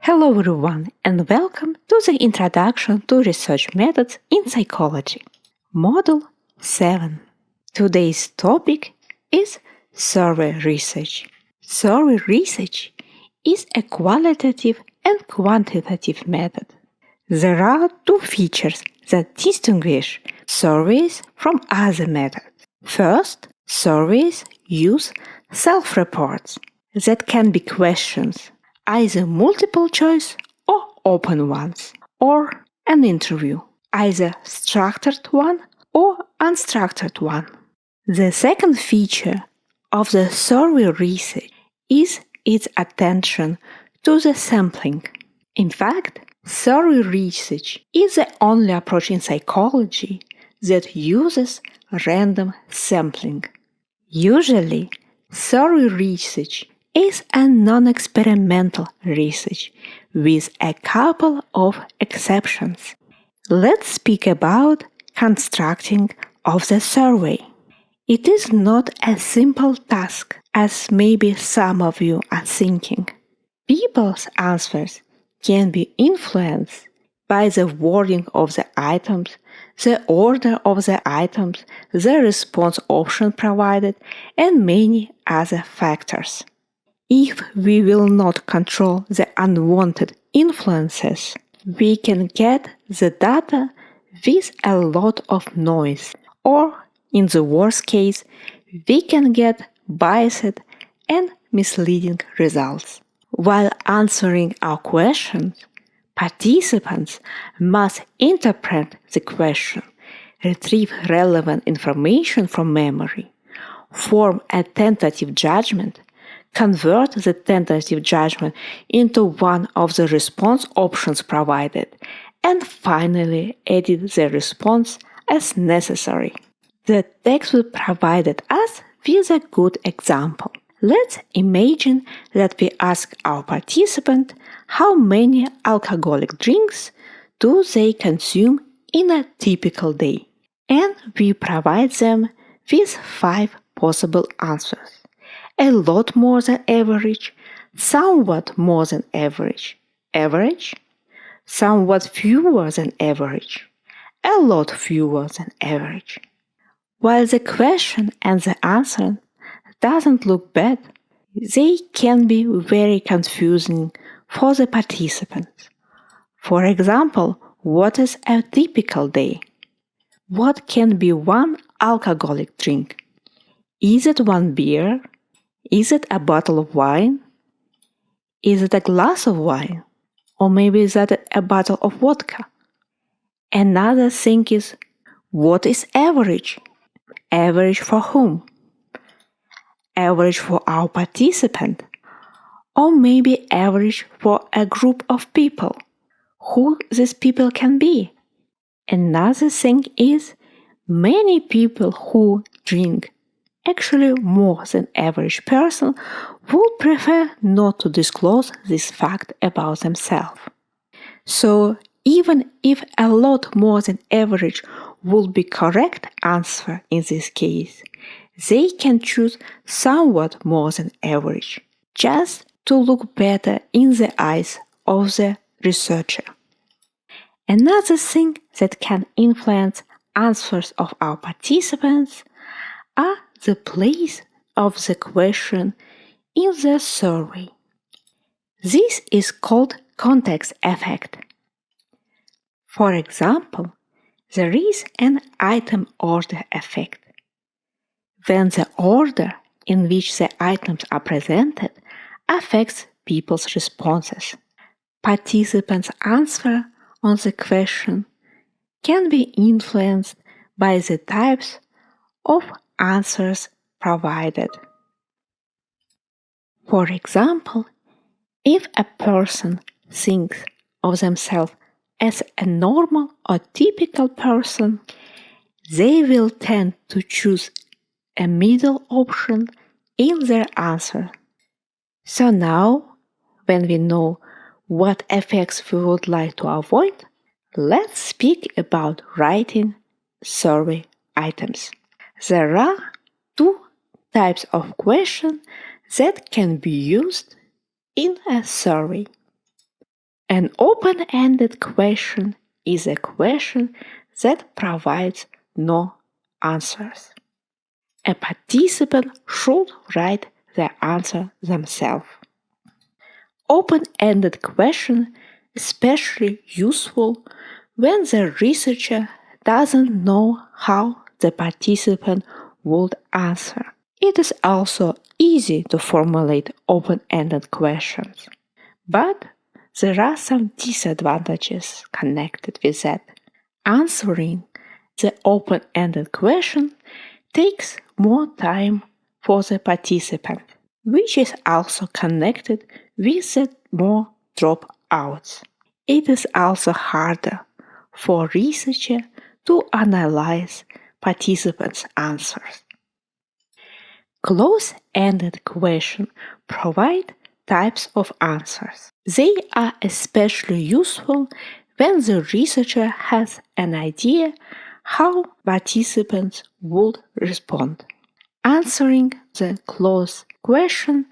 Hello everyone and welcome to the Introduction to Research Methods in Psychology, Module 7. Today's topic is survey research. Survey research is a qualitative and quantitative method. There are two features that distinguish surveys from other methods. First, surveys use self-reports that can be questions, either multiple choice or open ones, or an interview, either structured one or unstructured one. The second feature of the survey research is its attention to the sampling. In fact, survey research is the only approach in psychology that uses random sampling. Usually, survey research is a non-experimental research with a couple of exceptions. Let's speak about constructing of the survey. It is not a simple task as maybe some of you are thinking. People's answers can be influenced by the wording of the items, the order of the items, the response option provided, and many other factors. If we will not control the unwanted influences, we can get the data with a lot of noise, or in the worst case, we can get biased and misleading results. While answering our questions, participants must interpret the question, retrieve relevant information from memory, form a tentative judgment, convert the tentative judgment into one of the response options provided, and finally edit the response as necessary. The textbook provided us with a good example. Let's imagine that we ask our participant how many alcoholic drinks do they consume in a typical day, and we provide them with 5 possible answers. A lot more than average, somewhat more than average, average, somewhat fewer than average, a lot fewer than average. While the question and the answer doesn't look bad, they can be very confusing for the participants. For example, what is a typical day? What can be one alcoholic drink? Is it one beer? Is it a bottle of wine? Is it a glass of wine? Or maybe is that a bottle of vodka? Another thing is, what is average? Average for whom? Average for our participant? Or maybe average for a group of people? Who these people can be? Another thing is, many people who drink, actually more than average person, would prefer not to disclose this fact about themselves. So even if a lot more than average would be correct answer in this case, they can choose somewhat more than average, just to look better in the eyes of the researcher. Another thing that can influence answers of our participants are the place of the question in the survey. This is called context effect. For example, there is an item order effect. When the order in which the items are presented affects people's responses, participants' answer on the question can be influenced by the types of answers provided. For example, if a person thinks of themselves as a normal or typical person, they will tend to choose a middle option in their answer. So now, when we know what effects we would like to avoid, let's speak about writing survey items. There are 2 types of questions that can be used in a survey. An open-ended question is a question that provides no answers. A participant should write the answer themselves. Open-ended questions are especially useful when the researcher doesn't know how the participant would answer. It is also easy to formulate open-ended questions, but there are some disadvantages connected with that. Answering the open-ended question takes more time for the participant, which is also connected with the more dropouts. It is also harder for researchers to analyze participants' answers. Close-ended questions provide types of answers. They are especially useful when the researcher has an idea how participants would respond. Answering the closed question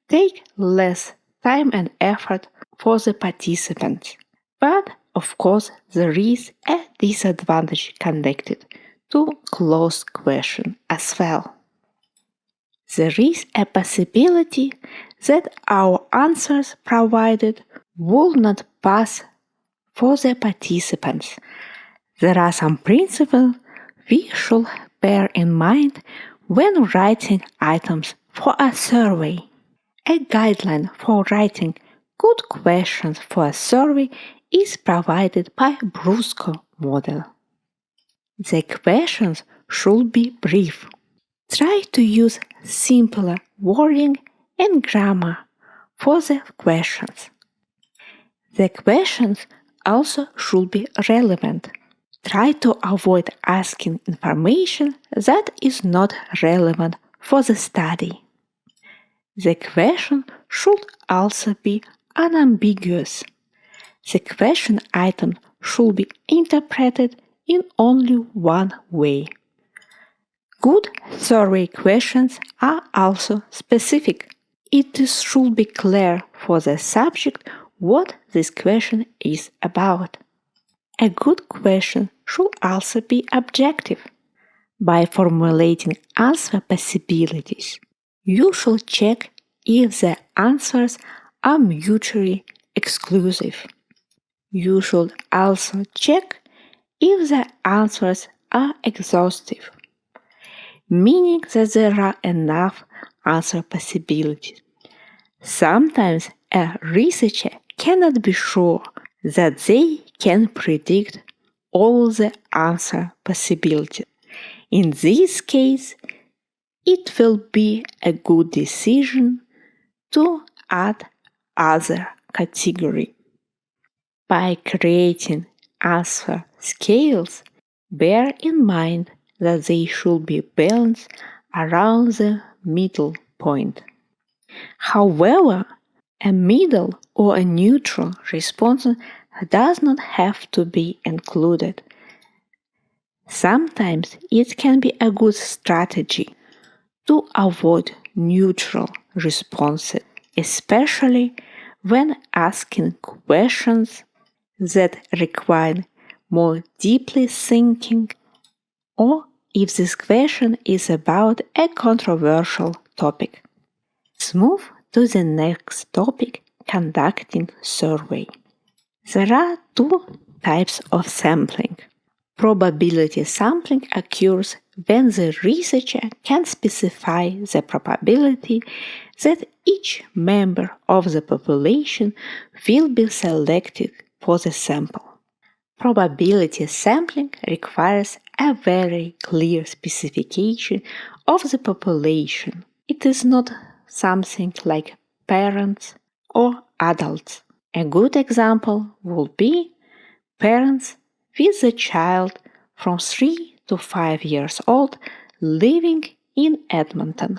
takes less time and effort for the participants, but of course there is a disadvantage connected to closed question as well. There is a possibility that our answers provided will not pass for the participants. There are some principles we should bear in mind when writing items for a survey. A guideline for writing good questions for a survey is provided by Brusco model. The questions should be brief. Try to use simpler wording and grammar for the questions. The questions also should be relevant. Try to avoid asking information that is not relevant for the study. The question should also be unambiguous. The question item should be interpreted in only one way. Good survey questions are also specific. It should be clear for the subject what this question is about. A good question should also be objective. By formulating answer possibilities, you should check if the answers are mutually exclusive. You should also check if the answers are exhaustive, meaning that there are enough answer possibilities. Sometimes a researcher cannot be sure that they can predict all the answer possibilities. In this case, it will be a good decision to add other category. By creating answer scales, bear in mind that they should be balanced around the middle point. However, a middle or a neutral response does not have to be included. Sometimes it can be a good strategy to avoid neutral responses, especially when asking questions that require more deeply thinking, or if this question is about a controversial topic. Let's move to the next topic, conducting survey. There are two types of sampling. Probability sampling occurs when the researcher can specify the probability that each member of the population will be selected for the sample. Probability sampling requires a very clear specification of the population. It is not something like parents or adults. A good example would be parents with a child from 3 to 5 years old living in Edmonton.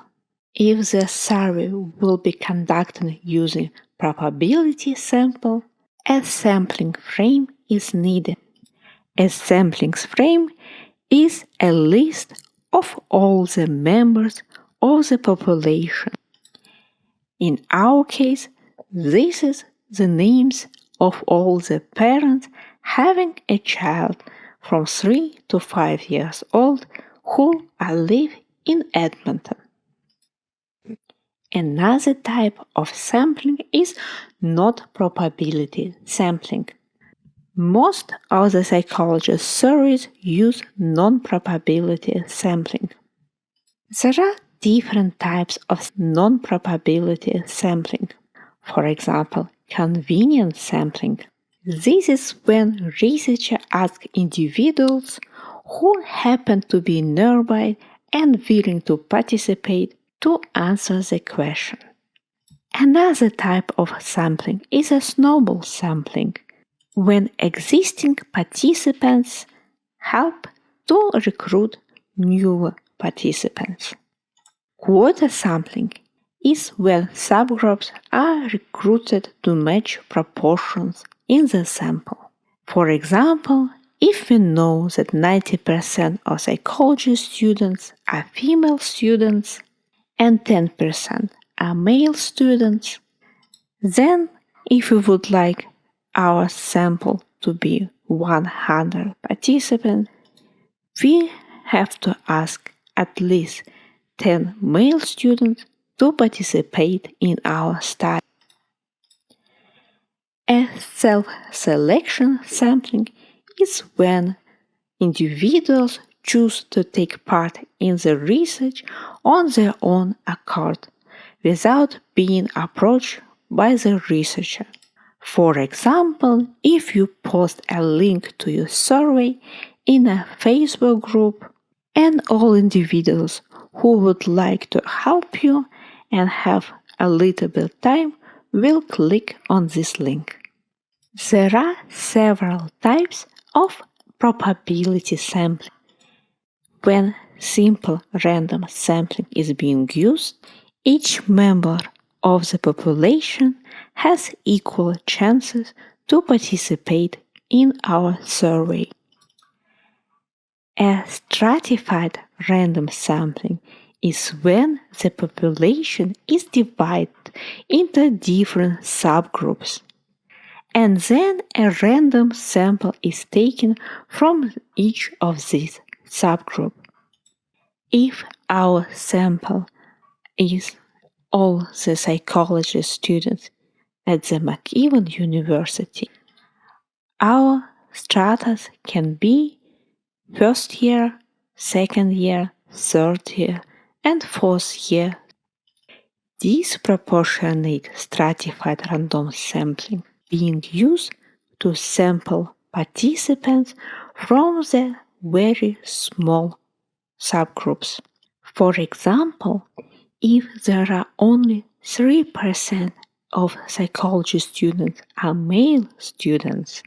If the survey will be conducted using probability sample, a sampling frame is needed. A sampling frame is a list of all the members of the population. In our case, this is the names of all the parents having a child from 3 to 5 years old who live in Edmonton. Another type of sampling is not probability sampling. Most of the psychology surveys use non-probability sampling. There are different types of non-probability sampling. For example, convenience sampling. This is when researchers ask individuals who happen to be nearby and willing to participate to answer the question. Another type of sampling is a snowball sampling, when existing participants help to recruit new participants. Quota sampling is when subgroups are recruited to match proportions in the sample. For example, if we know that 90% of psychology students are female students and 10% are male students, then if we would like our sample to be 100 participants, we have to ask at least 10 male students to participate in our study. A self-selection sampling is when individuals choose to take part in the research on their own accord without being approached by the researcher. For example, if you post a link to your survey in a Facebook group and all individuals who would like to help you and have a little bit of time will click on this link. There are several types of probability sampling. When simple random sampling is being used, each member of the population has equal chances to participate in our survey. A stratified random sampling is when the population is divided into different subgroups, and then a random sample is taken from each of these subgroups. If our sample is all the psychology students at the McEwan University, our stratas can be first year, second year, third year, and fourth year. Disproportionate stratified random sampling being used to sample participants from the very small subgroups. For example, if there are only 3% of psychology students are male students,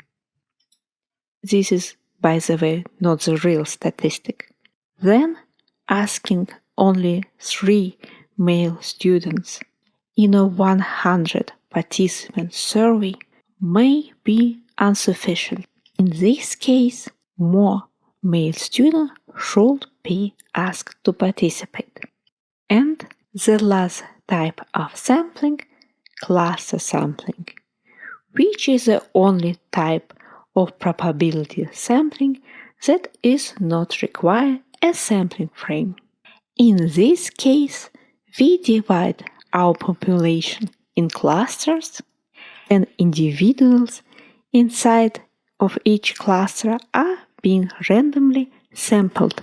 this is, by the way, not the real statistic, then asking only 3 male students in a 100 participant survey may be insufficient. In this case, more male students should be asked to participate. And the last type of sampling, cluster sampling, which is the only type of probability sampling that is not require a sampling frame. In this case, we divide our population in clusters, and individuals inside of each cluster are being randomly sampled